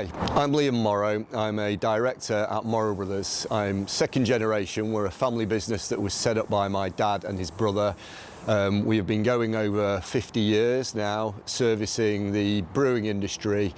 Hi, I'm Liam Morrow. I'm a director at Morrow Brothers. I'm second generation. We're a family business that was set up by my dad and his brother. We have been going over 50 years now, servicing the brewing industry,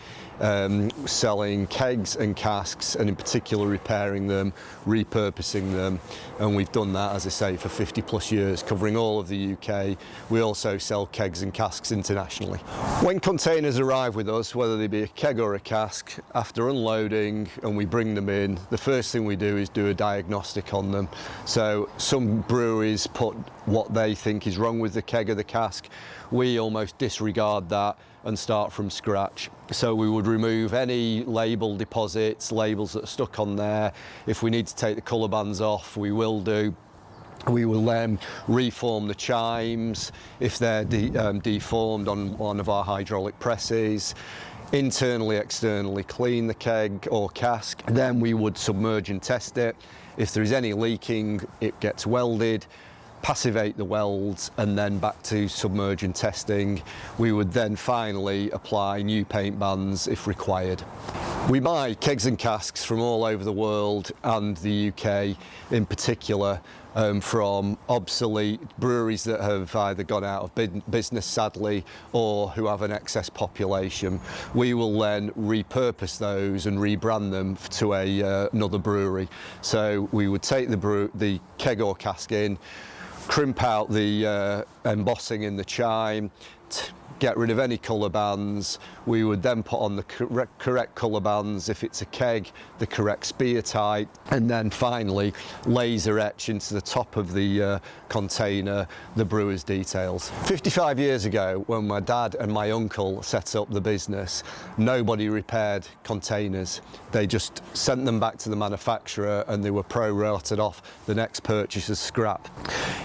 selling kegs and casks, and in particular repairing them, repurposing them, and we've done that, as I say, for 50 plus years, covering all of the UK. We also sell kegs and casks internationally. When containers arrive with us, whether they be a keg or a cask, after unloading and we bring them in, the first thing we do is do a diagnostic on them. So some breweries put what they think is wrong with the keg or the cask. We almost disregard that and start from scratch. So we would remove any label deposits, labels that are stuck on there. If we need to take the colour bands off, we will do. We will then reform the chimes if they're deformed on one of our hydraulic presses. Internally, externally clean the keg or cask. Then we would submerge and test it. If there is any leaking, it gets welded, passivate the welds, and then back to submerge and testing. We would then finally apply new paint bands if required. We buy kegs and casks from all over the world and the UK in particular, from obsolete breweries that have either gone out of business sadly or who have an excess population. We will then repurpose those and rebrand them to another brewery. So we would take the keg or cask in, crimp out the embossing in the chime, get rid of any colour bands. We would then put on the correct colour bands if it's a keg, the correct spear type, and then finally laser etch into the top of the container the brewer's details. 55 years ago, when my dad and my uncle set up the business, nobody repaired containers. They just sent them back to the manufacturer and they were pro-rated off the next purchase as scrap.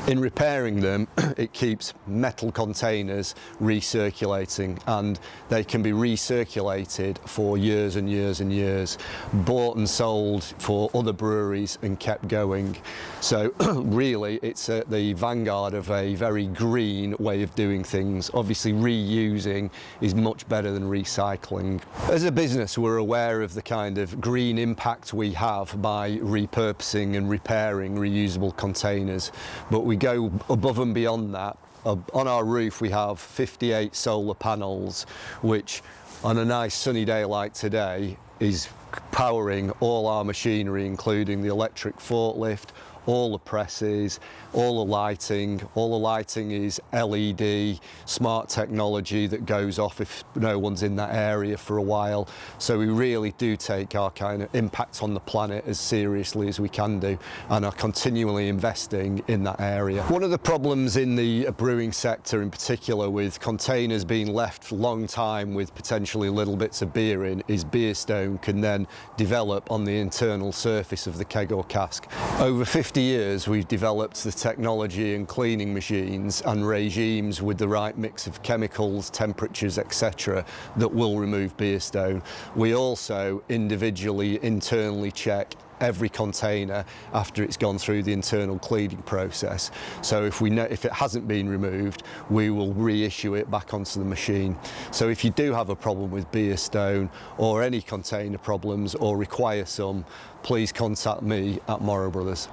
In repairing them, it keeps metal containers recirculating, and they can be recirculated for years and years and years, bought and sold for other breweries and kept going. So really it's at the vanguard of a very green way of doing things. Obviously reusing is much better than recycling. As a business, we're aware of the kind of green impact we have by repurposing and repairing reusable containers, but we go above and beyond that. On our roof we have 58 solar panels, which on a nice sunny day like today is powering all our machinery, including the electric forklift, all the presses, all the lighting. All the lighting is LED, smart technology that goes off if no one's in that area for a while. So we really do take our kind of impact on the planet as seriously as we can do, and are continually investing in that area. One of the problems in the brewing sector in particular, with containers being left for a long time with potentially little bits of beer in, is beer stone can then develop on the internal surface of the keg or cask. Over 50 years we've developed the technology and cleaning machines and regimes with the right mix of chemicals, temperatures, etc. that will remove beer stone. We also individually, internally check every container after it's gone through the internal cleaning process. So if it hasn't been removed, we will reissue it back onto the machine. So if you do have a problem with beer stone or any container problems or require some, please contact me at Morrow Brothers.